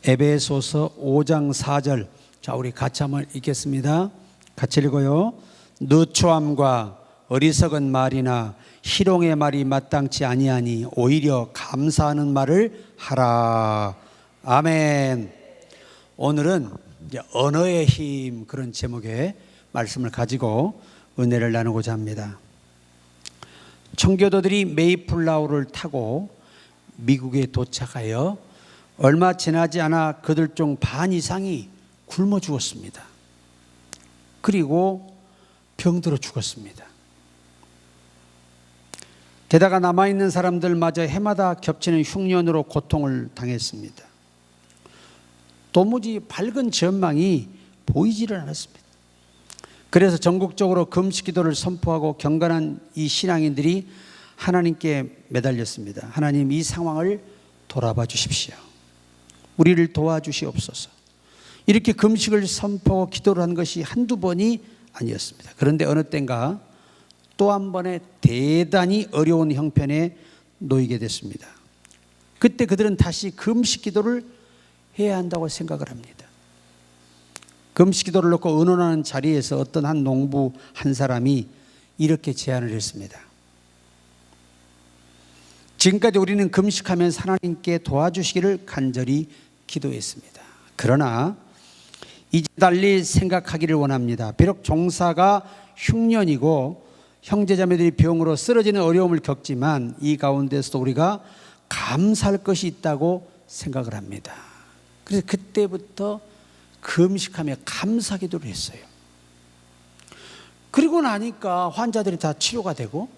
에베소서 5장 4절. 자, 우리 같이 한번 읽겠습니다. 같이 읽어요. 누추함과 어리석은 말이나 희롱의 말이 마땅치 아니하니 오히려 감사하는 말을 하라. 아멘. 오늘은 이제 언어의 힘, 그런 제목의 말씀을 가지고 은혜를 나누고자 합니다. 청교도들이 메이플라워를 타고 미국에 도착하여 얼마 지나지 않아 그들 중 반 이상이 굶어 죽었습니다. 그리고 병들어 죽었습니다. 게다가 남아있는 사람들마저 해마다 겹치는 흉년으로 고통을 당했습니다. 도무지 밝은 전망이 보이지를 않았습니다. 그래서 전국적으로 금식 기도를 선포하고 경건한 이 신앙인들이 하나님께 매달렸습니다. 하나님, 이 상황을 돌아봐 주십시오. 우리를 도와주시옵소서. 이렇게 금식을 선포하고 기도를 한 것이 한두 번이 아니었습니다. 그런데 어느 땐가 또 한 번의 대단히 어려운 형편에 놓이게 됐습니다. 그때 그들은 다시 금식 기도를 해야 한다고 생각을 합니다. 금식 기도를 놓고 의논하는 자리에서 어떤 한 농부 한 사람이 이렇게 제안을 했습니다. 지금까지 우리는 금식하면서 하나님께 도와주시기를 간절히 기도했습니다. 그러나 이제 달리 생각하기를 원합니다. 비록 종사가 흉년이고 형제자매들이 병으로 쓰러지는 어려움을 겪지만 이 가운데서도 우리가 감사할 것이 있다고 생각을 합니다. 그래서 그때부터 금식하며 감사 기도를 했어요. 그리고 나니까 환자들이 다 치료가 되고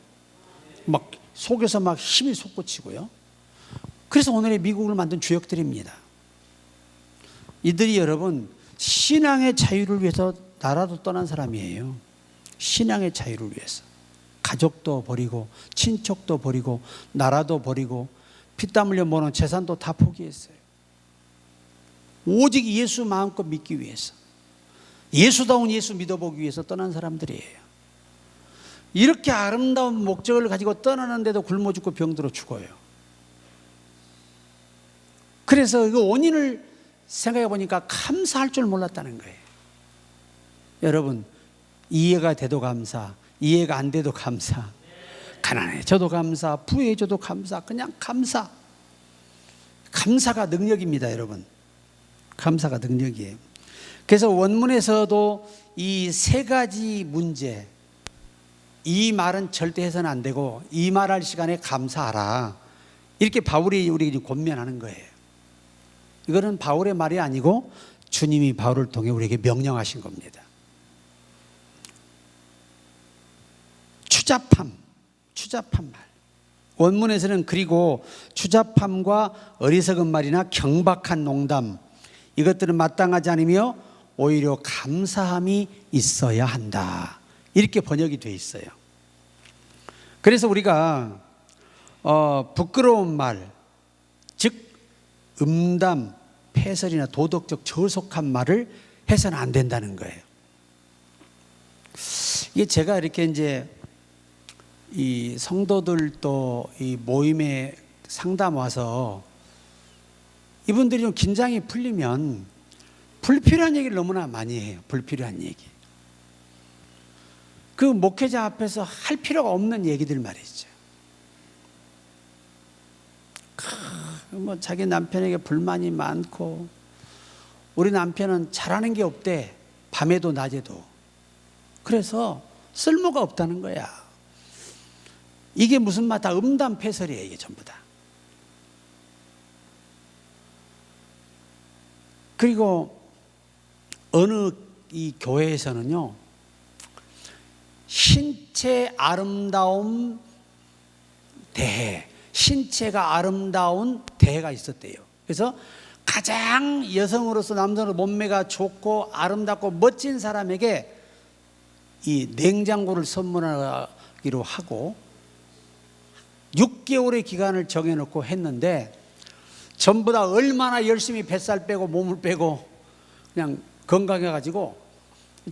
막 속에서 막 힘이 솟구치고요. 그래서 오늘의 미국을 만든 주역들입니다. 이들이 여러분 신앙의 자유를 위해서 나라도 떠난 사람이에요. 신앙의 자유를 위해서 가족도 버리고 친척도 버리고 나라도 버리고 피땀 흘려 모은 재산도 다 포기했어요. 오직 예수 마음껏 믿기 위해서, 예수다운 예수 믿어보기 위해서 떠난 사람들이에요. 이렇게 아름다운 목적을 가지고 떠나는데도 굶어 죽고 병들어 죽어요. 그래서 그 원인을 생각해 보니까 감사할 줄 몰랐다는 거예요. 여러분, 이해가 돼도 감사, 이해가 안 돼도 감사, 가난해져도 감사, 부해져도 감사, 그냥 감사. 감사가 능력입니다, 여러분. 감사가 능력이에요. 그래서 원문에서도 이 세 가지 문제, 이 말은 절대 해서는 안 되고 이 말할 시간에 감사하라, 이렇게 바울이 우리에게 권면하는 거예요. 이거는 바울의 말이 아니고 주님이 바울을 통해 우리에게 명령하신 겁니다. 추잡한 말. 원문에서는 그리고 추잡함과 어리석은 말이나 경박한 농담, 이것들은 마땅하지 않으며 오히려 감사함이 있어야 한다, 이렇게 번역이 되어 있어요. 그래서 우리가 부끄러운 말, 즉 음담, 폐설이나 도덕적 저속한 말을 해서는 안 된다는 거예요. 이게 제가 이렇게 이제 이 성도들도 이 모임에 상담 와서 이분들이 좀 긴장이 풀리면 불필요한 얘기를 너무나 많이 해요. 불필요한 얘기. 그 목회자 앞에서 할 필요가 없는 얘기들 말이죠. 뭐 자기 남편에게 불만이 많고 우리 남편은 잘하는 게 없대, 밤에도 낮에도. 그래서 쓸모가 없다는 거야. 이게 무슨 말 다 음담패설이에요. 이게 전부 다. 그리고 어느 이 교회에서는요, 신체 아름다움 대회, 신체가 아름다운 대회가 있었대요. 그래서 가장 여성으로서 남성으로 몸매가 좋고 아름답고 멋진 사람에게 이 냉장고를 선물하기로 하고 6개월의 기간을 정해놓고 했는데 전부 다 얼마나 열심히 뱃살 빼고 몸을 빼고 그냥 건강해가지고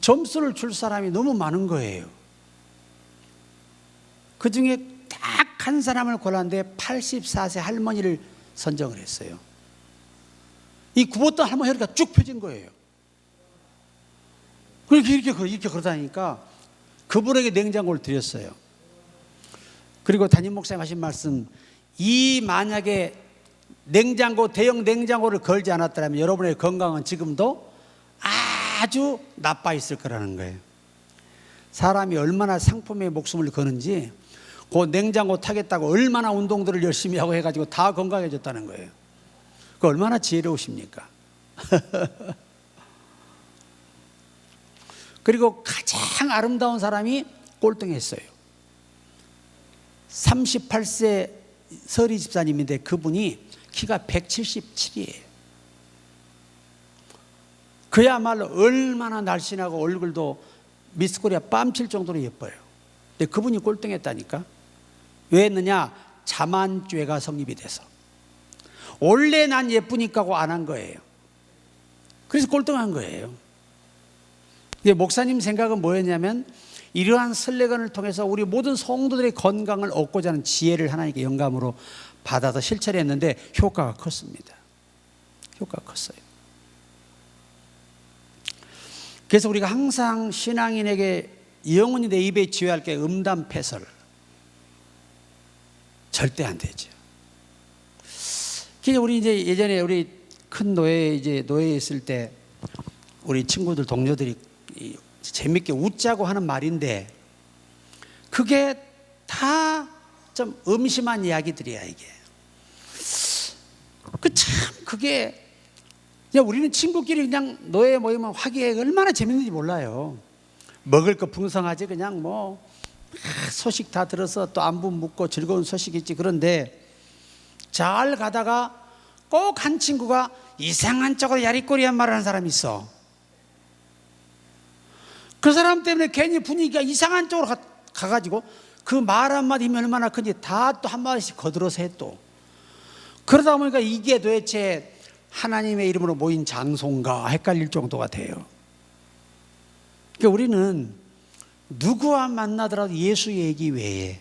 점수를 줄 사람이 너무 많은 거예요. 그 중에 딱 한 사람을 골랐는데 84세 할머니를 선정을 했어요. 이 굽었던 할머니 혈기가 쭉 펴진 거예요. 이렇게 걸어다니니까 그분에게 냉장고를 드렸어요. 그리고 담임 목사님 하신 말씀, 이 만약에 대형 냉장고를 걸지 않았더라면 여러분의 건강은 지금도 아주 나빠 있을 거라는 거예요. 사람이 얼마나 상품에 목숨을 거는지 그 냉장고 타겠다고 얼마나 운동들을 열심히 하고 해가지고 다 건강해졌다는 거예요. 그 얼마나 지혜로우십니까? 그리고 가장 아름다운 사람이 꼴등했어요. 38세 서리 집사님인데 그분이 키가 177이에요. 그야말로 얼마나 날씬하고 얼굴도 미스코리아 뺨칠 정도로 예뻐요. 근데 그분이 꼴등했다니까. 왜 했느냐? 자만죄가 성립이 돼서. 원래 난 예쁘니까 하고 안 한 거예요. 그래서 꼴등한 거예요. 목사님 생각은 뭐였냐면 이러한 설레건을 통해서 우리 모든 성도들의 건강을 얻고자 하는 지혜를 하나님께 영감으로 받아서 실천을 했는데 효과가 컸습니다. 효과가 컸어요. 그래서 우리가 항상 신앙인에게 영원히 내 입에 지어야 할 게 음담패설. 절대 안 되죠. 그래서 우리 이제 예전에 우리 큰 노예에 있을 때 우리 친구들 동료들이 재밌게 웃자고 하는 말인데 그게 다 좀 음심한 이야기들이야 이게. 그게 그냥 우리는 친구끼리 그냥 노예 모이면 화기애애 얼마나 재밌는지 몰라요. 먹을 거 풍성하지 그냥 뭐 소식 다 들어서 또 안부 묻고 즐거운 소식 있지. 그런데 잘 가다가 꼭 한 친구가 이상한 쪽으로 야리꼬리한 말을 하는 사람이 있어. 그 사람 때문에 괜히 분위기가 이상한 쪽으로 가가지고 그 말 한마디면 얼마나 큰지 다 또 한마디씩 거들어서 해 또. 그러다 보니까 이게 도대체 하나님의 이름으로 모인 장소인가 헷갈릴 정도가 돼요. 그러니까 우리는 누구와 만나더라도 예수 얘기 외에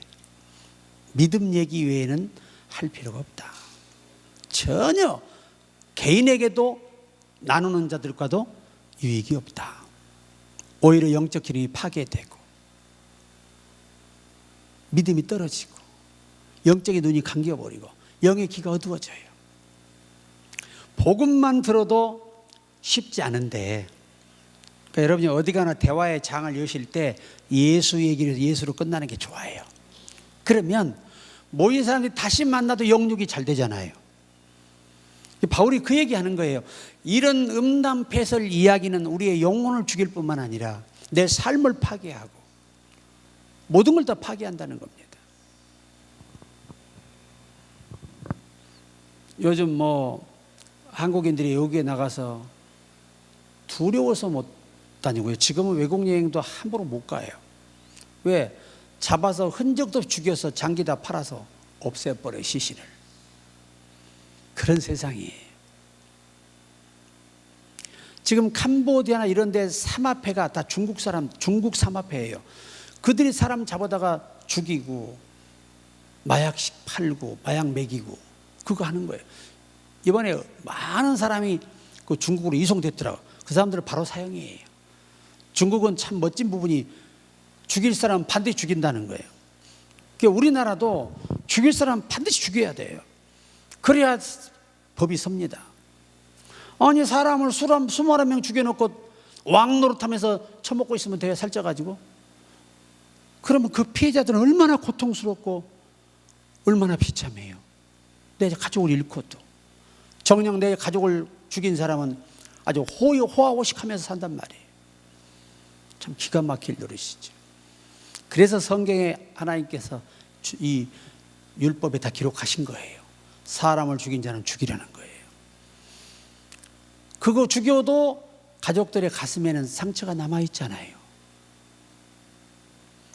믿음 얘기 외에는 할 필요가 없다. 전혀 개인에게도 나누는 자들과도 유익이 없다. 오히려 영적 기능이 파괴되고 믿음이 떨어지고 영적인 눈이 감겨버리고 영의 귀가 어두워져요. 복음만 들어도 쉽지 않은데 그러니까 여러분이 어디 가나 대화의 장을 여실 때 예수 얘기를 예수로 끝나는 게 좋아요. 그러면 모인 사람들이 다시 만나도 영육이 잘 되잖아요. 바울이 그 얘기하는 거예요. 이런 음담패설 이야기는 우리의 영혼을 죽일 뿐만 아니라 내 삶을 파괴하고 모든 걸 다 파괴한다는 겁니다. 요즘 뭐 한국인들이 여기에 나가서 두려워서 못 다니고요. 지금은 외국 여행도 함부로 못 가요. 왜? 잡아서 흔적도 죽여서 장기 다 팔아서 없애버려요, 시신을. 그런 세상이에요. 지금 캄보디아나 이런 데 사마패가 다 중국 사마패예요. 그들이 사람 잡아다가 죽이고 마약식 팔고 마약 먹이고 그거 하는 거예요. 이번에 많은 사람이 그 중국으로 이송됐더라고요. 그 사람들은 바로 사형이에요. 중국은 참 멋진 부분이 죽일 사람 반드시 죽인다는 거예요. 그러니까 우리나라도 죽일 사람 반드시 죽여야 돼요. 그래야 법이 섭니다. 아니 사람을 수많은 명 죽여놓고 왕 노릇하면서 처먹고 있으면 돼요. 살쪄가지고. 그러면 그 피해자들은 얼마나 고통스럽고 얼마나 비참해요. 내 가족을 잃고 또 정녕 내 가족을 죽인 사람은 아주 호화호식하면서 산단 말이에요. 참 기가 막힐 노릇이죠. 그래서 성경에 하나님께서 이 율법에 다 기록하신 거예요. 사람을 죽인 자는 죽이라는 거예요. 그거 죽여도 가족들의 가슴에는 상처가 남아있잖아요.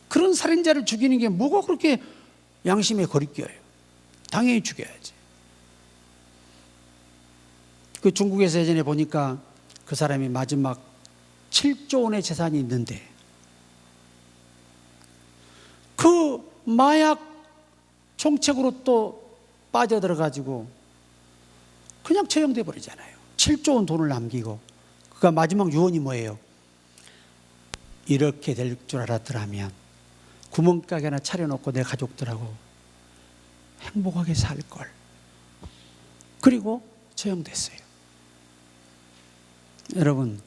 그런 살인자를 죽이는 게 뭐가 그렇게 양심에 거리껴요. 당연히 죽여야지. 그 중국에서 예전에 보니까 그 사람이 마지막 7조 원의 재산이 있는데 그 마약 총책으로 또 빠져들어가지고 그냥 처형돼 버리잖아요. 7조 원 돈을 남기고, 그가 마지막 유언이 뭐예요? 이렇게 될 줄 알았더라면 구멍가게 하나 차려놓고 내 가족들하고 행복하게 살걸. 그리고 처형됐어요. 여러분,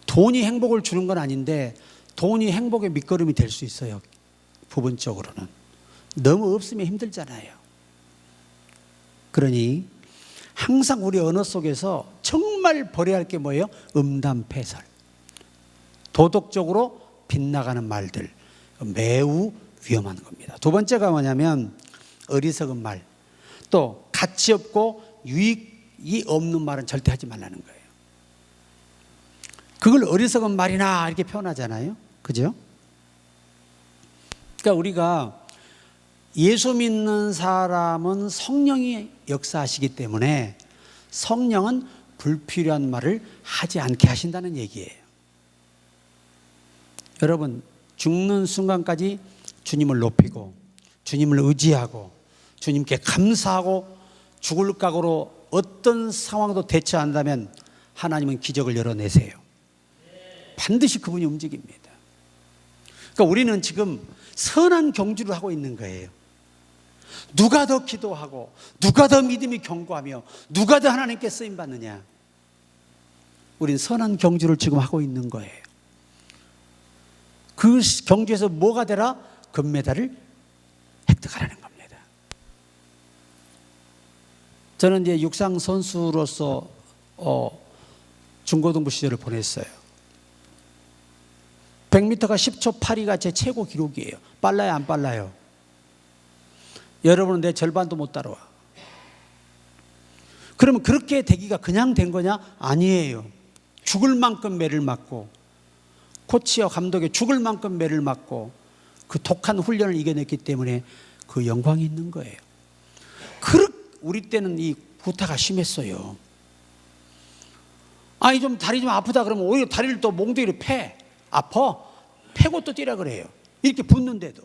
돈이 행복을 주는 건 아닌데 돈이 행복의 밑거름이 될 수 있어요. 부분적으로는. 너무 없으면 힘들잖아요. 그러니 항상 우리 언어 속에서 정말 버려야 할 게 뭐예요? 음담패설. 도덕적으로 빗나가는 말들, 매우 위험한 겁니다. 두 번째가 뭐냐면 어리석은 말, 또 가치 없고 유익이 없는 말은 절대 하지 말라는 거예요. 그걸 어리석은 말이나 이렇게 표현하잖아요. 그죠? 그러니까 우리가 예수 믿는 사람은 성령이 역사하시기 때문에 성령은 불필요한 말을 하지 않게 하신다는 얘기예요. 여러분, 죽는 순간까지 주님을 높이고 주님을 의지하고 주님께 감사하고 죽을 각오로 어떤 상황도 대처한다면 하나님은 기적을 열어내세요. 반드시 그분이 움직입니다. 그러니까 우리는 지금 선한 경주를 하고 있는 거예요. 누가 더 기도하고 누가 더 믿음이 견고하며 누가 더 하나님께 쓰임받느냐. 우린 선한 경주를 지금 하고 있는 거예요. 그 경주에서 뭐가 되라? 금메달을 획득하라는 겁니다. 저는 이제 육상 선수로서 중고등부 시절을 보냈어요. 100m가 10초 8위가 제 최고 기록이에요. 빨라요, 안 빨라요? 여러분은 내 절반도 못 따라와. 그러면 그렇게 되기가 그냥 된 거냐? 아니에요. 죽을 만큼 매를 맞고 코치와 감독이 죽을 만큼 매를 맞고 그 독한 훈련을 이겨냈기 때문에 그 영광이 있는 거예요. 우리 때는 이 구타가 심했어요. 아니 좀 다리 좀 아프다 그러면 오히려 다리를 또 몽둥이를 패. 아파? 패고 또 뛰라 그래요. 이렇게 붙는데도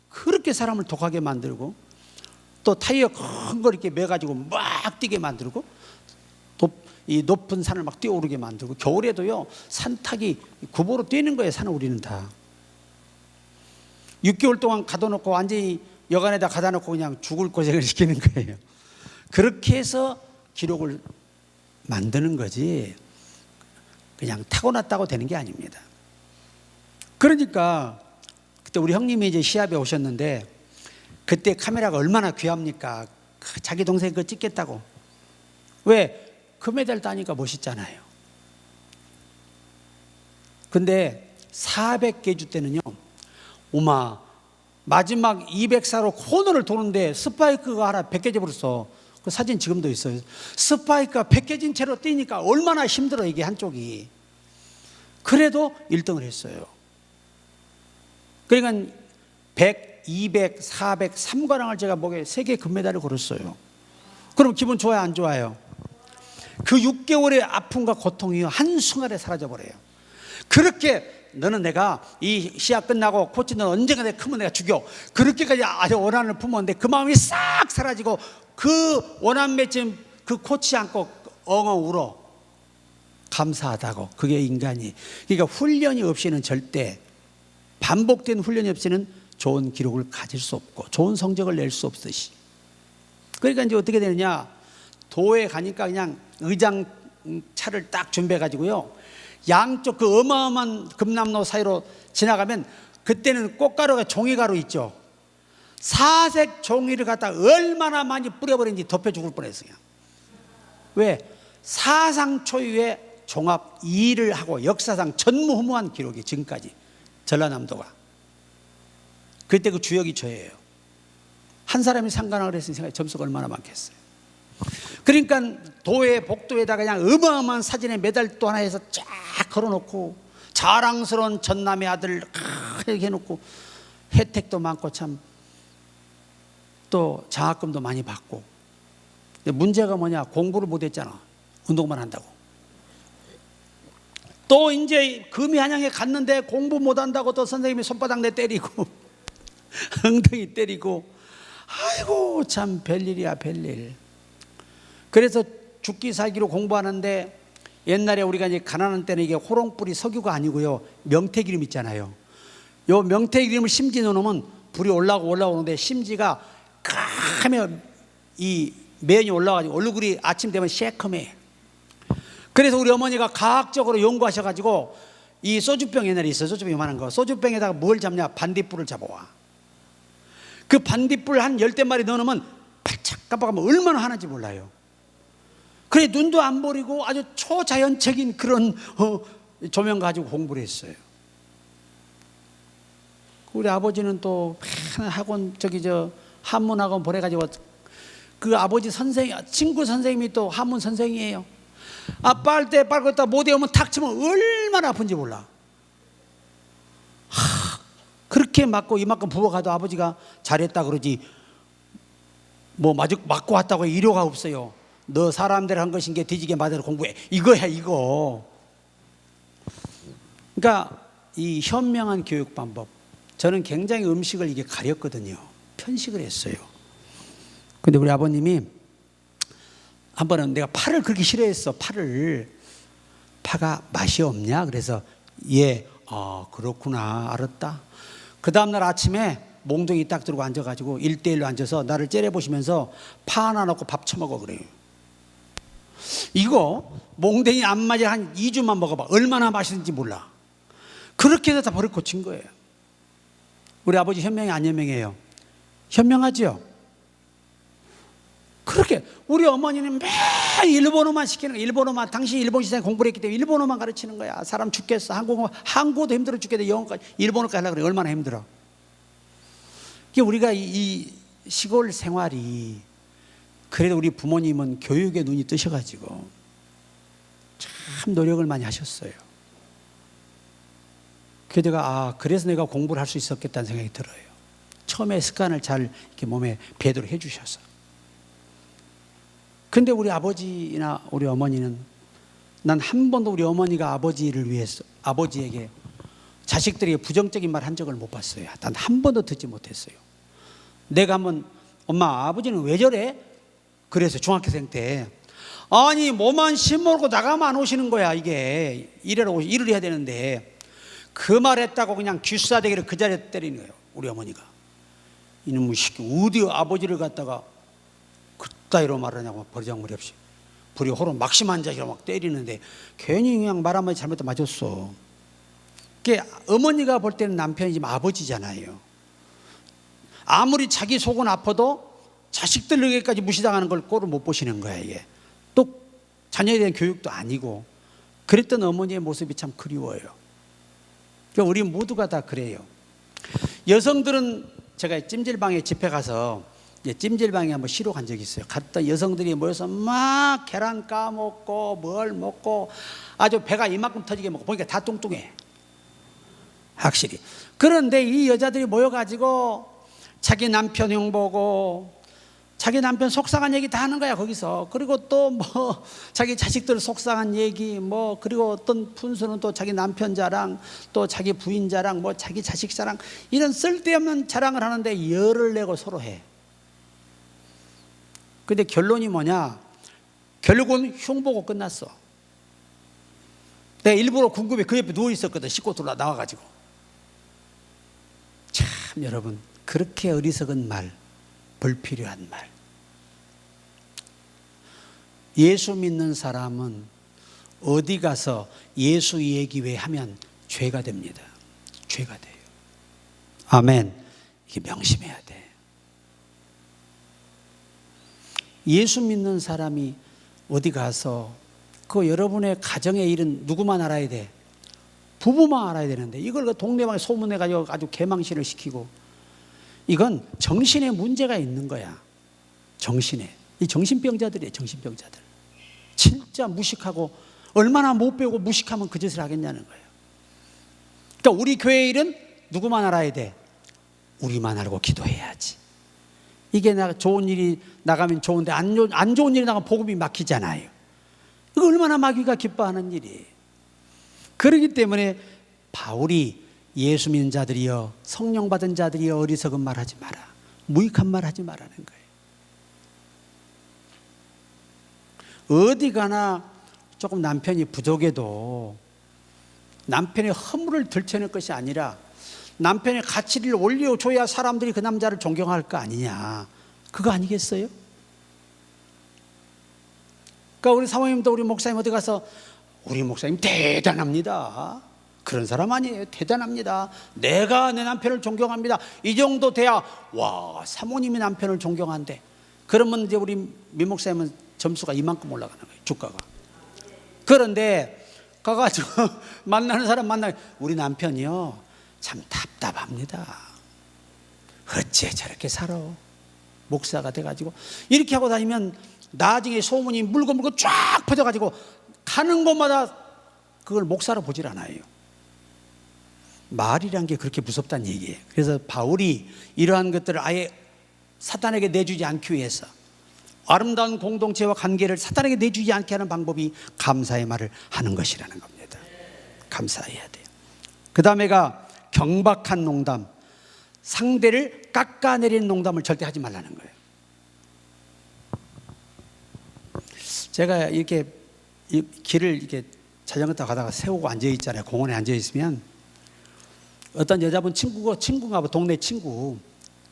그렇게 사람을 독하게 만들고 또 타이어 큰 거 이렇게 매가지고 막 뛰게 만들고 이 높은 산을 막 뛰어오르게 만들고 겨울에도요 산타기 구보로 뛰는 거예요. 산을 우리는 다 6개월 동안 가둬놓고 완전히 여간에다 가둬놓고 그냥 죽을 고생을 시키는 거예요. 그렇게 해서 기록을 만드는 거지 그냥 타고났다고 되는 게 아닙니다. 그러니까 그때 우리 형님이 이제 시합에 오셨는데 그때 카메라가 얼마나 귀합니까? 자기 동생 그거 찍겠다고. 왜? 금메달 따니까 멋있잖아요. 근데 400개주 때는요, 오마 마지막 204로 코너를 도는데 스파이크가 하나 벗겨져 버렸어. 그 사진 지금도 있어요. 스파이크가 벗겨진 채로 뛰니까 얼마나 힘들어 이게 한쪽이. 그래도 1등을 했어요. 그러니까 100, 200, 400, 3관왕을 제가 목에 3개 금메달을 걸었어요. 그럼 기분 좋아요, 안 좋아요? 그 6개월의 아픔과 고통이 한순간에 사라져버려요. 그렇게 너는 내가 이 시합 끝나고 코치 너는 언젠가 내가 크면 내가 죽여. 그렇게까지 아주 원한을 품었는데 그 마음이 싹 사라지고 그 원한 맺힌 그 코치 안고 엉엉 울어. 감사하다고. 그게 인간이. 그러니까 훈련이 없이는 절대 반복된 훈련이 없이는 좋은 기록을 가질 수 없고 좋은 성적을 낼 수 없듯이. 그러니까 이제 어떻게 되느냐. 도에 가니까 그냥 의장 차를 딱 준비해 가지고요. 양쪽 그 어마어마한 금남로 사이로 지나가면 그때는 꽃가루가 종이가루 있죠. 사색 종이를 갖다 얼마나 많이 뿌려버렸는지 덮여 죽을 뻔했어요. 왜? 사상 초유의 종합 2위를 하고 역사상 전무후무한 기록이 지금까지 전라남도가. 그때 그 주역이 저예요. 한 사람이 상관왕을 했으니 생각해 점수가 얼마나 많겠어요. 그러니까 도에 복도에다가 그냥 어마어마한 사진에 메달 또 하나 해서 쫙 걸어놓고 자랑스러운 전남의 아들 이렇게 해놓고 혜택도 많고 참 또 장학금도 많이 받고. 근데 문제가 뭐냐? 공부를 못했잖아. 운동만 한다고. 또 이제 금이 한양에 갔는데 공부 못한다고 또 선생님이 손바닥 내 때리고 엉덩이 때리고. 아이고 참 별일이야 별일. 그래서 죽기 살기로 공부하는데 옛날에 우리가 이제 가난한 때는 이게 호롱불이 석유가 아니고요, 명태기름 있잖아요. 요 명태기름을 심지 넣으면 불이 올라오는데 심지가 까매, 이 면이 올라가지고 얼굴이 아침 되면 새카매. 그래서 우리 어머니가 과학적으로 연구하셔가지고 이 소주병, 옛날에 있어요, 소주병 요만한 거, 소주병에다가 뭘 잡냐, 반딧불을 잡아와. 그 반딧불 한 10대 마리 넣어놓으면 팔짝 깜빡하면 얼마나 하는지 몰라요. 그래 눈도 안 버리고 아주 초자연적인 그런 조명 가지고 공부를 했어요. 우리 아버지는 또 학원 한문학원 보내가지고 그 아버지 선생, 친구 선생님이 또 한문 선생이에요. 빨대 빨갛다 못 외우면 탁 치면 얼마나 아픈지 몰라. 그렇게 맞고 이만큼 부어가도 아버지가 잘했다 그러지, 뭐 맞고 왔다고 이료가 없어요. 너 사람들 한 것인 게 뒤지게 맞아서 공부해, 이거야 이거. 그러니까 이 현명한 교육 방법, 저는 굉장히 음식을 이게 가렸거든요. 편식을 했어요. 근데 우리 아버님이 한 번은 내가 파를 그렇게 싫어했어. 파가 맛이 없냐? 그래서 그렇구나, 알았다. 그 다음날 아침에 몽둥이 딱 들고 앉아가지고 1대1로 앉아서 나를 째려보시면서 파 하나 넣고 밥 처먹어 그래요. 이거 몽둥이 안 맞아 한 2주만 먹어봐, 얼마나 맛있는지 몰라. 그렇게 해서 다 버릇 고친 거예요. 우리 아버지 현명해 안 현명해요? 현명하죠? 그렇게 우리 어머니는 매일 일본어만 시키는 거야. 일본어만, 당신이 일본 시장에 공부를 했기 때문에 일본어만 가르치는 거야. 사람 죽겠어. 한국어도 힘들어 죽겠는데 영어까지, 일본어까지 하려고 그래. 얼마나 힘들어. 우리가 이 시골 생활이, 그래도 우리 부모님은 교육에 눈이 뜨셔가지고 참 노력을 많이 하셨어요. 그래서 내가 공부를 할 수 있었겠다는 생각이 들어요. 처음에 습관을 잘 이렇게 몸에 배도록 해주셔서. 근데 우리 아버지나 우리 어머니는, 난 한 번도 우리 어머니가 아버지를 위해서, 아버지에게 자식들에게 부정적인 말 한 적을 못 봤어요. 단 한 번도 듣지 못했어요. 내가 한번, 엄마 아버지는 왜 저래? 그래서 중학교생 때, 아니 뭐만 씹먹고 나가면 안 오시는 거야. 이게 일을 해야 되는데, 그 말 했다고 그냥 귀싸대기를 그 자리에 때리는 거예요. 우리 어머니가. 이놈의 새끼 어디 아버지를 갖다가 그따위로 말하냐고, 버리장머리 없이 불이 호로 막심한 자식으로 막 때리는데, 괜히 그냥 말 한마디 잘못하면 맞았어. 그게 어머니가 볼 때는 남편이지만 아버지잖아요. 아무리 자기 속은 아파도 자식들에게까지 무시당하는 걸 꼴을 못 보시는 거야. 이게 또 자녀에 대한 교육도 아니고. 그랬던 어머니의 모습이 참 그리워요. 그러니까 우리 모두가 다 그래요. 여성들은, 제가 찜질방에 집회 가서 찜질방에 한번 쉬러 간 적이 있어요. 갔던 여성들이 모여서 막 계란 까먹고 뭘 먹고 아주 배가 이만큼 터지게 먹고, 보니까 다 뚱뚱해, 확실히. 그런데 이 여자들이 모여가지고 자기 남편 형 보고 자기 남편 속상한 얘기 다 하는 거야 거기서. 그리고 또 뭐 자기 자식들 속상한 얘기, 뭐 그리고 어떤 분수는 또 자기 남편 자랑, 또 자기 부인 자랑, 뭐 자기 자식 자랑, 이런 쓸데없는 자랑을 하는데 열을 내고 서로 해. 근데 결론이 뭐냐? 결국은 흉보고 끝났어. 내가 일부러 궁금해 그 옆에 누워 있었거든. 씻고 나와가지고. 참 여러분, 그렇게 어리석은 말, 불필요한 말. 예수 믿는 사람은 어디 가서 예수 얘기 왜 하면 죄가 됩니다. 죄가 돼요. 아멘. 이게 명심해야 돼. 예수 믿는 사람이 어디 가서 그 여러분의 가정의 일은 누구만 알아야 돼? 부부만 알아야 되는데, 이걸 그 동네방에 소문내가지고 아주 개망신을 시키고, 이건 정신에 문제가 있는 거야. 정신에. 이 정신병자들이에요. 정신병자들. 진짜 무식하고, 얼마나 못 배우고 무식하면 그 짓을 하겠냐는 거예요. 그러니까 우리 교회 일은 누구만 알아야 돼? 우리만 알고 기도해야지. 이게 좋은 일이 나가면 좋은데 안 좋은 일이 나가면 복음이 막히잖아요. 이거 얼마나 마귀가 기뻐하는 일이에요. 그렇기 때문에 바울이 예수 믿는 자들이여, 성령 받은 자들이여, 어리석은 말 하지 마라, 무익한 말 하지 말라는 거예요. 어디 가나 조금 남편이 부족해도 남편의 허물을 들춰낼 것이 아니라 남편의 가치를 올려줘야 사람들이 그 남자를 존경할 거 아니냐, 그거 아니겠어요? 그러니까 우리 사모님도 우리 목사님 어디 가서 우리 목사님 대단합니다, 그런 사람 아니에요, 대단합니다, 내가 내 남편을 존경합니다, 이 정도 돼야 와 사모님이 남편을 존경한대. 그러면 이제 우리 민 목사님은 점수가 이만큼 올라가는 거예요, 주가가. 그런데 가가지고 만나는 사람 만나면 우리 남편이요 참 답답합니다, 어째 저렇게 살아, 목사가 돼가지고 이렇게 하고 다니면 나중에 소문이 물고 쫙 퍼져가지고 가는 곳마다 그걸 목사로 보질 않아요. 말이란 게 그렇게 무섭다는 얘기예요. 그래서 바울이 이러한 것들을 아예 사탄에게 내주지 않기 위해서 아름다운 공동체와 관계를 사탄에게 내주지 않게 하는 방법이 감사의 말을 하는 것이라는 겁니다. 감사해야 돼요. 그 다음에가 경박한 농담, 상대를 깎아내리는 농담을 절대 하지 말라는 거예요. 제가 이렇게 길을 이렇게 자전거 타고 가다가 세우고 앉아 있잖아요. 공원에 앉아 있으면 어떤 여자분 친구가 뭐 동네 친구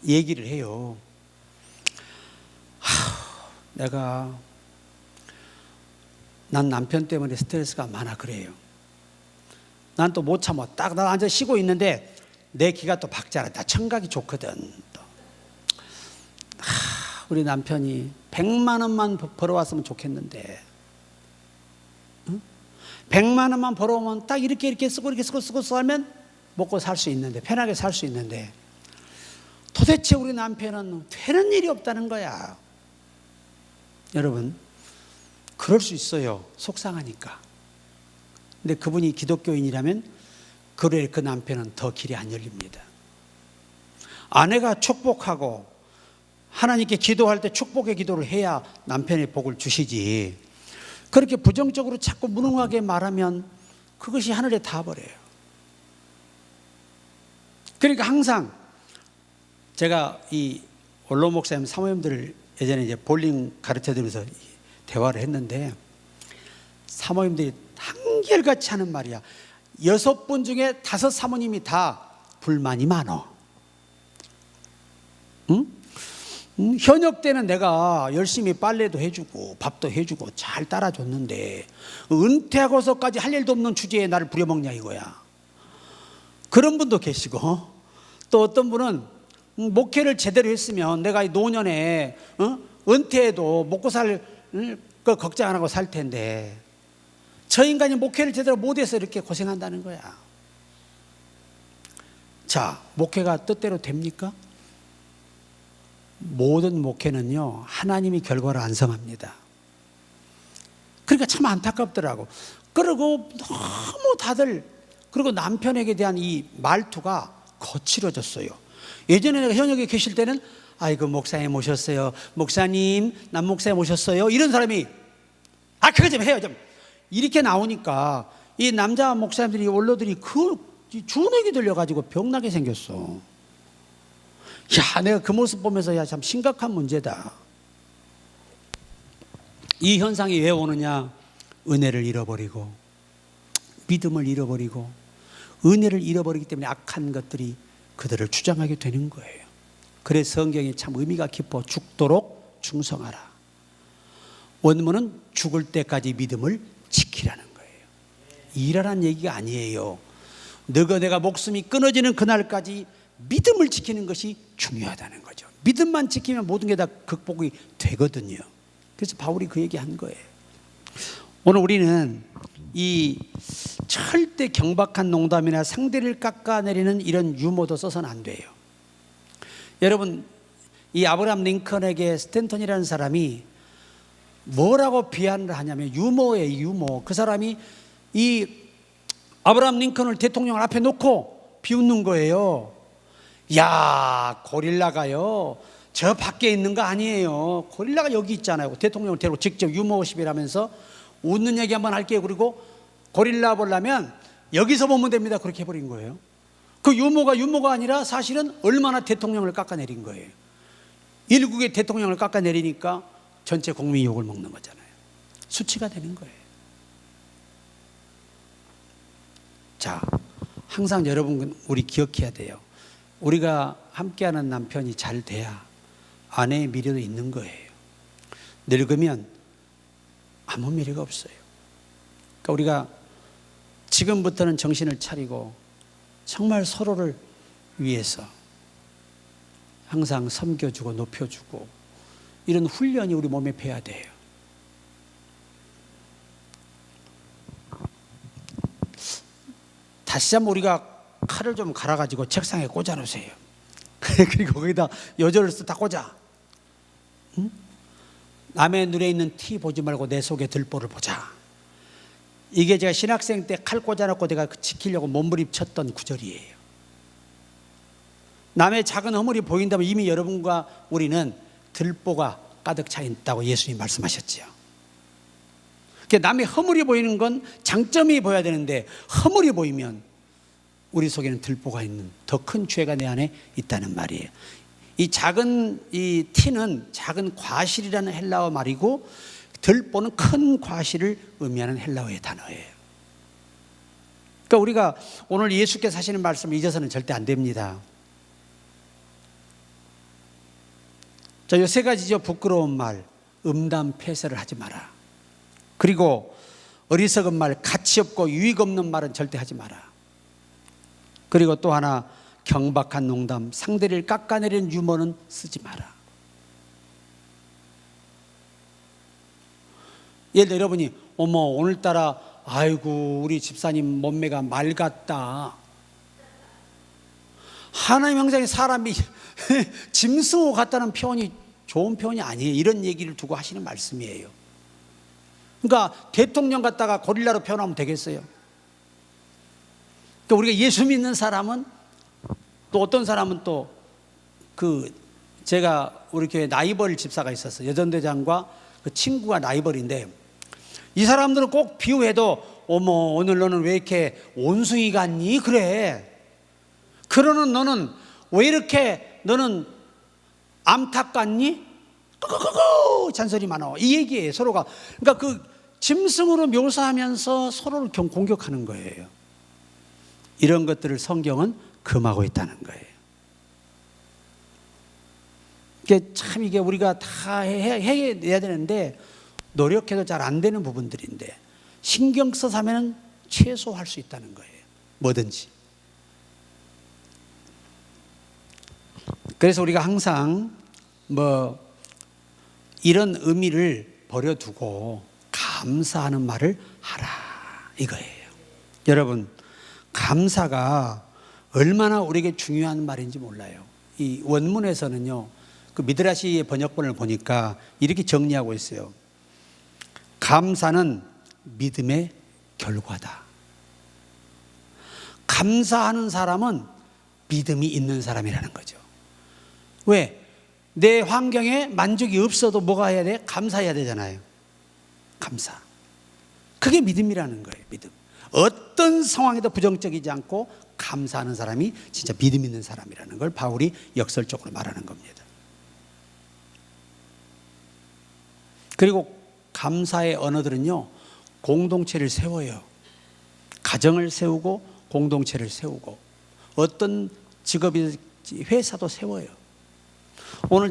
얘기를 해요. 난 남편 때문에 스트레스가 많아 그래요. 난 또 못 참아. 딱 나 앉아 쉬고 있는데 내 기가 또 박자라. 나 청각이 좋거든. 또. 우리 남편이 100만 원만 벌어왔으면 좋겠는데, 응? 100만 원만 벌어오면 딱 이렇게 쓰고 살면 먹고 살 수 있는데, 편하게 살 수 있는데, 도대체 우리 남편은 되는 일이 없다는 거야. 여러분, 그럴 수 있어요. 속상하니까. 근데 그분이 기독교인이라면 그래 그 남편은 더 길이 안 열립니다. 아내가 축복하고 하나님께 기도할 때 축복의 기도를 해야 남편의 복을 주시지, 그렇게 부정적으로 자꾸 무능하게 말하면 그것이 하늘에 닿아버려요. 그러니까 항상 제가 이 원로 목사님 사모님들을 예전에 이제 볼링 가르쳐드리면서 대화를 했는데, 사모님들이 한결같이 하는 말이야. 6분 중에 5 사모님이 다 불만이 많어. 응? 현역 때는 내가 열심히 빨래도 해주고 밥도 해주고 잘 따라줬는데 은퇴하고서까지 할 일도 없는 주제에 나를 부려먹냐 이거야. 그런 분도 계시고, 또 어떤 분은 목회를 제대로 했으면 내가 노년에 은퇴해도 먹고 살 거 걱정 안 하고 살 텐데, 저 인간이 목회를 제대로 못해서 이렇게 고생한다는 거야. 자, 목회가 뜻대로 됩니까? 모든 목회는요 하나님이 결과를 안성합니다. 그러니까 참 안타깝더라고. 그리고 너무 다들, 그리고 남편에게 대한 이 말투가 거칠어졌어요. 예전에 내가 현역에 계실 때는 아이고 목사님 오셨어요, 목사님 남 목사님 오셨어요, 이런 사람이 그거 좀 해요 좀 이렇게 나오니까 이 남자 목사님들이 원로들이 그 주눅이 들려가지고 병나게 생겼어. 야, 내가 그 모습 보면서 야, 참 심각한 문제다. 이 현상이 왜 오느냐? 은혜를 잃어버리고 믿음을 잃어버리고 은혜를 잃어버리기 때문에 악한 것들이 그들을 주장하게 되는 거예요. 그래서 성경이 참 의미가 깊어. 죽도록 충성하라. 원문은 죽을 때까지 믿음을 지키라는 거예요. 일하라는 얘기가 아니에요. 너가 내가 목숨이 끊어지는 그날까지 믿음을 지키는 것이 중요하다는 거죠. 믿음만 지키면 모든 게 다 극복이 되거든요. 그래서 바울이 그 얘기한 거예요. 오늘 우리는 이 절대 경박한 농담이나 상대를 깎아내리는 이런 유머도 써서는 안 돼요. 여러분, 이 아브라함 링컨에게 스탠턴이라는 사람이 뭐라고 비하를 하냐면 유머예요, 유머. 그 사람이 이 아브라함 링컨을 대통령을 앞에 놓고 비웃는 거예요. 야, 고릴라가요 저 밖에 있는 거 아니에요. 고릴라가 여기 있잖아요. 대통령을 데리고 직접 유머십이라면서 웃는 얘기 한번 할게요. 그리고 고릴라 보려면 여기서 보면 됩니다. 그렇게 해버린 거예요. 그 유머가 아니라 사실은 얼마나 대통령을 깎아내린 거예요. 일국의 대통령을 깎아내리니까 전체 국민이 욕을 먹는 거잖아요. 수치가 되는 거예요. 자, 항상 여러분 우리 기억해야 돼요. 우리가 함께하는 남편이 잘 돼야 아내의 미래도 있는 거예요. 늙으면 아무 미래가 없어요. 그러니까 우리가 지금부터는 정신을 차리고 정말 서로를 위해서 항상 섬겨주고 높여주고 이런 훈련이 우리 몸에 배야 돼요. 다시 한번 우리가 칼을 좀 갈아가지고 책상에 꽂아 놓으세요. 그리고 거기다 여절을 다 꽂아. 응? 남의 눈에 있는 티 보지 말고 내 속에 들보를 보자. 이게 제가 신학생 때 칼 꽂아놓고 내가 지키려고 몸부림쳤던 구절이에요. 남의 작은 허물이 보인다면 이미 여러분과 우리는 들보가 가득 차 있다고 예수님 말씀하셨지요. 남의 허물이 보이는 건 장점이 보여야 되는데 허물이 보이면 우리 속에는 들보가 있는 더 큰 죄가 내 안에 있다는 말이에요. 이 작은 이 티는 작은 과실이라는 헬라어 말이고 들보는 큰 과실을 의미하는 헬라어의 단어예요. 그러니까 우리가 오늘 예수께서 하시는 말씀을 잊어서는 절대 안 됩니다. 자, 요 세 가지죠. 부끄러운 말, 음담 폐쇄를 하지 마라. 그리고 어리석은 말, 가치 없고 유익 없는 말은 절대 하지 마라. 그리고 또 하나, 경박한 농담, 상대를 깎아내리는 유머는 쓰지 마라. 예를 들어 여러분이 어머 오늘따라 아이고 우리 집사님 몸매가 맑았다. 하나님 형상의 사람이 짐승호 같다는 표현이 좋은 표현이 아니에요. 이런 얘기를 두고 하시는 말씀이에요. 그러니까 대통령 같다가 고릴라로 표현하면 되겠어요. 그러니까 우리가 예수 믿는 사람은 또 어떤 사람은 또 제가 우리 교회 나이벌 집사가 있었어요. 여전대장과 그 친구가 나이벌인데 이 사람들은 꼭 비유해도 어머 오늘 너는 왜 이렇게 원숭이 같니? 그래. 그러는 너는 왜 이렇게 너는 암탉 같니? 끄끄끄끄 잔소리 많아. 이 얘기예요. 서로가. 그러니까 그 짐승으로 묘사하면서 서로를 공격하는 거예요. 이런 것들을 성경은 금하고 있다는 거예요. 이게 우리가 다 해야 되는데 노력해도 잘 안 되는 부분들인데 신경 써서 하면 최소화할 수 있다는 거예요. 뭐든지. 그래서 우리가 항상 이런 의미를 버려두고 감사하는 말을 하라 이거예요. 여러분 감사가 얼마나 우리에게 중요한 말인지 몰라요. 이 원문에서는요 그 미드라시의 번역본을 보니까 이렇게 정리하고 있어요. 감사는 믿음의 결과다. 감사하는 사람은 믿음이 있는 사람이라는 거죠. 왜? 내 환경에 만족이 없어도 뭐가 해야 돼? 감사해야 되잖아요. 감사. 그게 믿음이라는 거예요. 믿음. 어떤 상황에도 부정적이지 않고 감사하는 사람이 진짜 믿음 있는 사람이라는 걸 바울이 역설적으로 말하는 겁니다. 그리고 감사의 언어들은요 공동체를 세워요. 가정을 세우고 공동체를 세우고 어떤 직업이 회사도 세워요.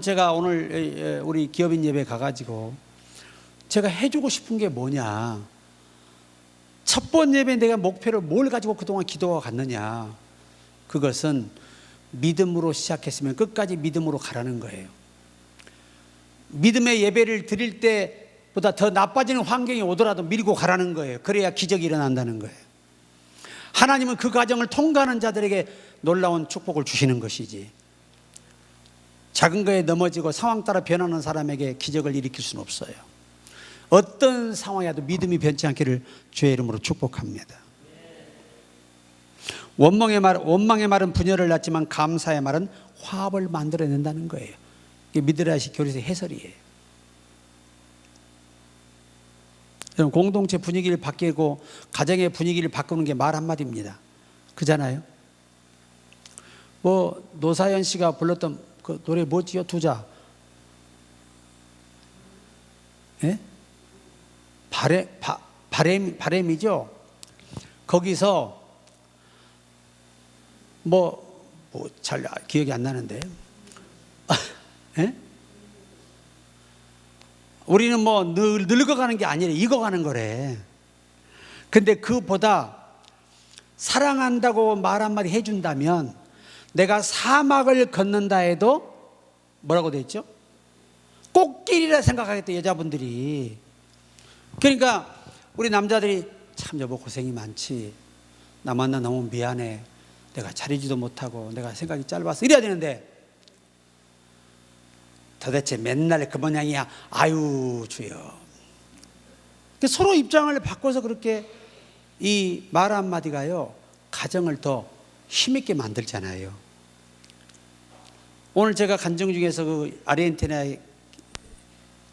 제가 우리 기업인 예배 가가지고 제가 해주고 싶은 게 뭐냐, 첫 번 예배 내가 목표를 뭘 가지고 그동안 기도가 갔느냐, 그것은 믿음으로 시작했으면 끝까지 믿음으로 가라는 거예요. 믿음의 예배를 드릴 때보다 더 나빠지는 환경이 오더라도 밀고 가라는 거예요. 그래야 기적이 일어난다는 거예요. 하나님은 그 과정을 통과하는 자들에게 놀라운 축복을 주시는 것이지, 작은 거에 넘어지고 상황 따라 변하는 사람에게 기적을 일으킬 수는 없어요. 어떤 상황이라도 믿음이 변치 않기를 주의 이름으로 축복합니다. 원망의 말은 분열을 낳지만 감사의 말은 화합을 만들어낸다는 거예요. 이게 미드라시 교리의 해설이에요. 공동체 분위기를 바뀌고 가정의 분위기를 바꾸는 게 말 한마디입니다. 그잖아요. 노사연 씨가 불렀던 그 노래 뭐지요? 두자. 예? 바램이죠. 거기서 잘 기억이 안 나는데 예? 우리는 늙어가는 게 아니라 익어가는 거래. 근데 그보다 사랑한다고 말 한마디 해준다면 내가 사막을 걷는다 해도 뭐라고 돼 있죠? 꽃길이라 생각하겠다, 여자분들이. 그러니까 우리 남자들이 참 여보 고생이 많지, 나 만나 너무 미안해, 내가 잘해주지도 못하고 내가 생각이 짧아서 이래야 되는데 도대체 맨날 그 모양이야. 아유 주여. 서로 입장을 바꿔서 그렇게 이 말 한마디가요 가정을 더 힘있게 만들잖아요. 오늘 제가 간증 중에서 그 아르헨티나의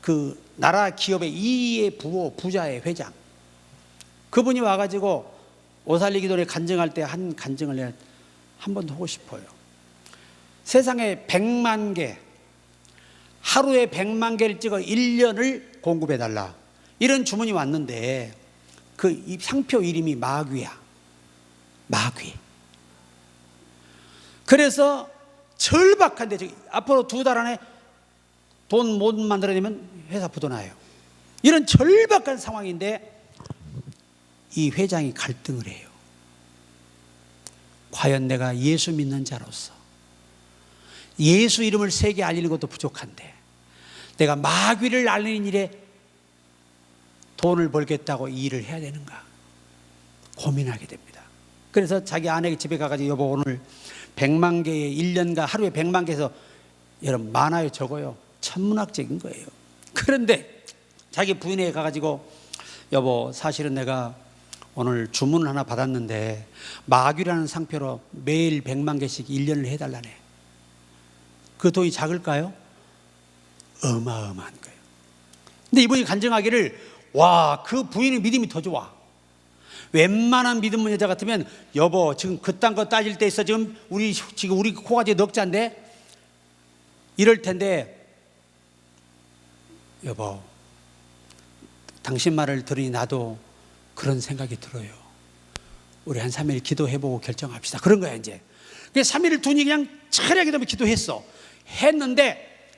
그 나라 기업의 2의 부자의 회장, 그분이 와가지고 오살리기도에 간증할 때 한 간증을 내가 한 번 더 하고 싶어요. 세상에 100만 개, 하루에 100만 개를 찍어 1년을 공급해달라, 이런 주문이 왔는데 그 상표 이름이 마귀야. 마귀. 그래서 절박한데 앞으로 2달 안에 돈 못 만들어내면 회사 부도나요. 이런 절박한 상황인데 이 회장이 갈등을 해요. 과연 내가 예수 믿는 자로서 예수 이름을 세계 알리는 것도 부족한데 내가 마귀를 알리는 일에 돈을 벌겠다고 이 일을 해야 되는가 고민하게 됩니다. 그래서 자기 아내 집에 가가지고 여보 오늘 100만 개의 1년간 하루에 100만 개에서 여러분 많아요 적어요? 천문학적인 거예요. 그런데 자기 부인에게 가가지고 여보 사실은 내가 오늘 주문을 하나 받았는데 마귀라는 상표로 매일 100만 개씩 1년을 해달라네. 그 돈이 작을까요? 어마어마한 거예요. 근데 이분이 간증하기를 와, 그 부인의 믿음이 더 좋아. 웬만한 믿음 여자 같으면 여보 지금 그딴 거 따질 때 있어, 지금 우리 코가 지금 넉 잔데, 이럴 텐데 여보 당신 말을 들으니 나도 그런 생각이 들어요. 우리 한 3일 기도해보고 결정합시다. 그런 거야 이제. 그래서 3일을 두니 그냥 차라리 기도했어. 했는데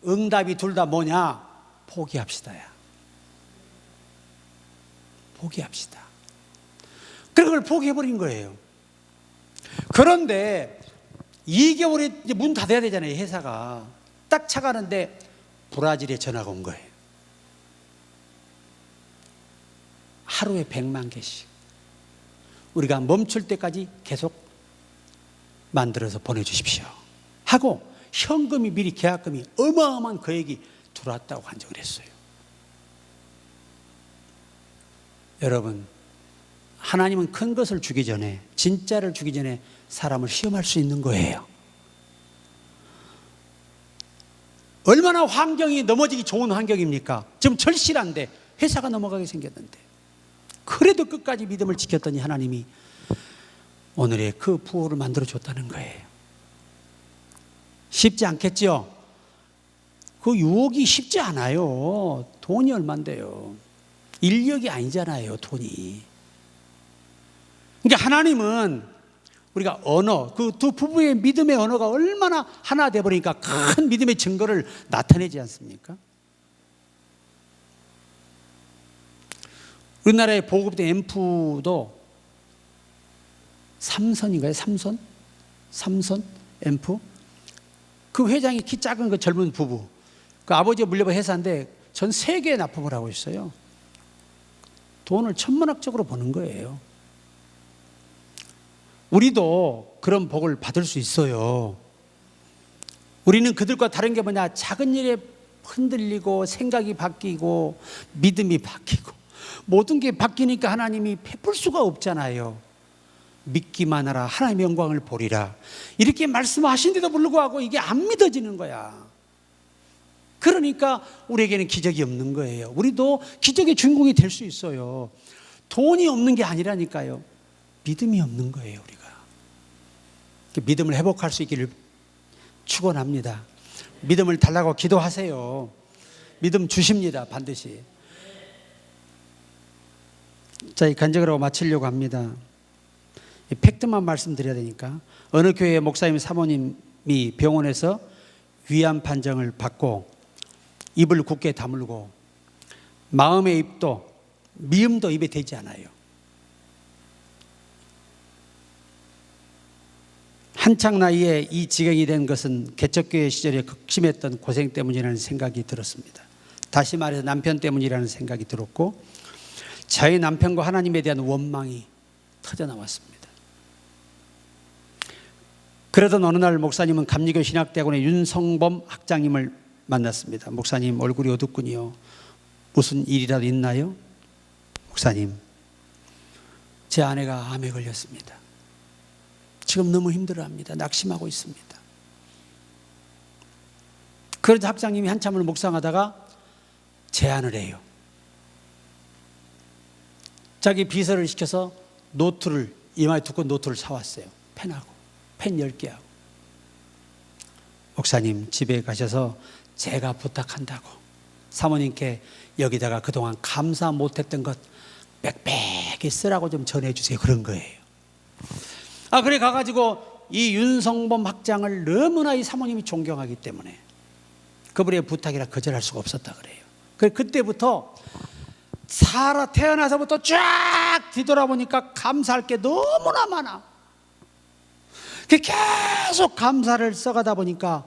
응답이 둘 다 뭐냐? 포기합시다야. 포기합시다. 그래서 그걸 포기해버린 거예요. 그런데 2개월에 이제 문 닫아야 되잖아요. 회사가 딱 차가는데 브라질에 전화가 온 거예요. 하루에 100만 개씩 우리가 멈출 때까지 계속 만들어서 보내주십시오 하고 현금이 미리 계약금이 어마어마한 금액이 들어왔다고 간증을 했어요. 여러분, 하나님은 큰 것을 주기 전에, 진짜를 주기 전에 사람을 시험할 수 있는 거예요. 얼마나 환경이 넘어지기 좋은 환경입니까? 지금 절실한데 회사가 넘어가게 생겼는데 그래도 끝까지 믿음을 지켰더니 하나님이 오늘의 그 부호를 만들어줬다는 거예요. 쉽지 않겠죠? 그 유혹이 쉽지 않아요. 돈이 얼만데요. 인력이 아니잖아요, 돈이. 그러니까 하나님은 우리가 언어, 그 두 부부의 믿음의 언어가 얼마나 하나 되어버리니까 큰 믿음의 증거를 나타내지 않습니까? 우리나라의 보급된 앰프도 삼선인가요? 삼선 앰프? 그 회장이 키 작은 그 젊은 부부, 그 아버지가 물려본 회사인데 전 세계에 납품을 하고 있어요. 돈을 천문학적으로 버는 거예요. 우리도 그런 복을 받을 수 있어요. 우리는 그들과 다른 게 뭐냐? 작은 일에 흔들리고 생각이 바뀌고 믿음이 바뀌고 모든 게 바뀌니까 하나님이 베풀 수가 없잖아요. 믿기만 하라, 하나님의 영광을 보리라, 이렇게 말씀하신데도 불구하고 이게 안 믿어지는 거야. 그러니까 우리에게는 기적이 없는 거예요. 우리도 기적의 주인공이 될 수 있어요. 돈이 없는 게 아니라니까요. 믿음이 없는 거예요. 우리가 믿음을 회복할 수 있기를 축원합니다. 믿음을 달라고 기도하세요. 믿음 주십니다. 반드시. 자, 이 간증을 하고 마치려고 합니다. 이 팩트만 말씀드려야 되니까. 어느 교회 목사님 사모님이 병원에서 위암 판정을 받고 입을 굳게 다물고 마음의 입도 미음도 입에 대지 않아요. 한창 나이에 이 지경이 된 것은 개척교회 시절에 극심했던 고생 때문이라는 생각이 들었습니다. 다시 말해서 남편 때문이라는 생각이 들었고 저희 남편과 하나님에 대한 원망이 터져나왔습니다. 그러던 어느 날 목사님은 감리교 신학대학원의 윤성범 학장님을 만났습니다. 목사님, 얼굴이 어둡군요. 무슨 일이라도 있나요? 목사님, 제 아내가 암에 걸렸습니다. 지금 너무 힘들어합니다. 낙심하고 있습니다. 그러자 학장님이 한참을 묵상하다가 제안을 해요. 자기 비서를 시켜서 노트를, 이마에 두꺼운 노트를 사왔어요. 펜 10개하고. 목사님, 집에 가셔서 제가 부탁한다고 사모님께 여기다가 그동안 감사 못했던 것 빽빽히 쓰라고 좀 전해주세요. 그런 거예요. 그래 가가지고 이 윤성범 학장을 너무나 이 사모님이 존경하기 때문에 그분의 부탁이라 거절할 수가 없었다 그래요. 그때부터 태어나서부터 쫙 뒤돌아보니까 감사할 게 너무나 많아. 계속 감사를 써가다 보니까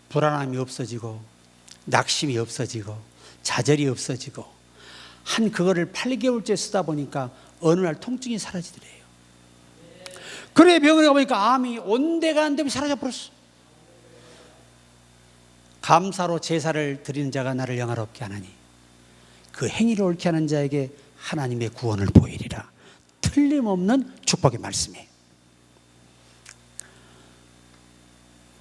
불안함이 없어지고 낙심이 없어지고 좌절이 없어지고 그거를 8개월째 쓰다 보니까 어느 날 통증이 사라지더래요. 그래 병원에 가보니까 암이 온데가 안 되면 사라져버렸어. 감사로 제사를 드리는 자가 나를 영화롭게 하나니 그 행위를 옳게 하는 자에게 하나님의 구원을 보이리라. 틀림없는 축복의 말씀이에요.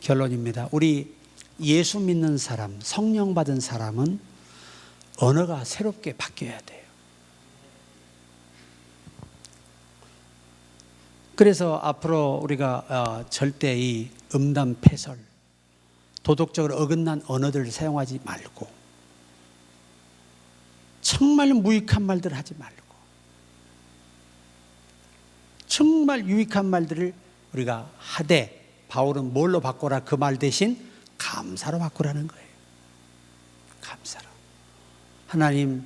결론입니다. 우리 예수 믿는 사람, 성령 받은 사람은 언어가 새롭게 바뀌어야 돼요. 그래서 앞으로 우리가 절대 이 음담 패설, 도덕적으로 어긋난 언어들을 사용하지 말고 정말 무익한 말들을 하지 말고 정말 유익한 말들을 우리가 하되 바울은 뭘로 바꾸라? 그 말 대신 감사로 바꾸라는 거예요. 감사로. 하나님,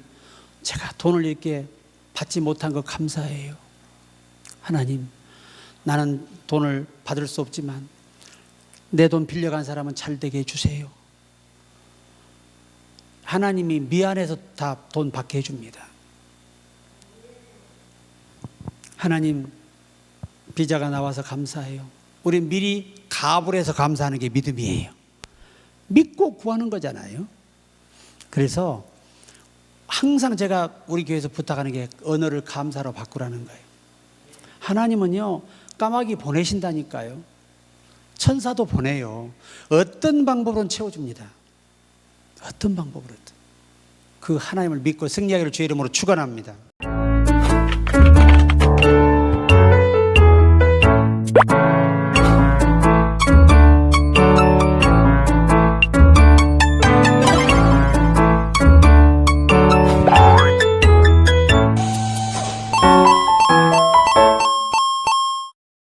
제가 돈을 이렇게 받지 못한 거 감사해요. 하나님, 나는 돈을 받을 수 없지만 내 돈 빌려간 사람은 잘 되게 해주세요. 하나님이 미안해서 다 돈 받게 해줍니다. 하나님, 비자가 나와서 감사해요. 우리 미리 가불해서 감사하는 게 믿음이에요. 믿고 구하는 거잖아요. 그래서 항상 제가 우리 교회에서 부탁하는 게 언어를 감사로 바꾸라는 거예요. 하나님은요, 까마귀 보내신다니까요. 천사도 보내요. 어떤 방법으로는 채워줍니다. 어떤 방법으로든. 그 하나님을 믿고 승리하기를 주의 이름으로 축원합니다.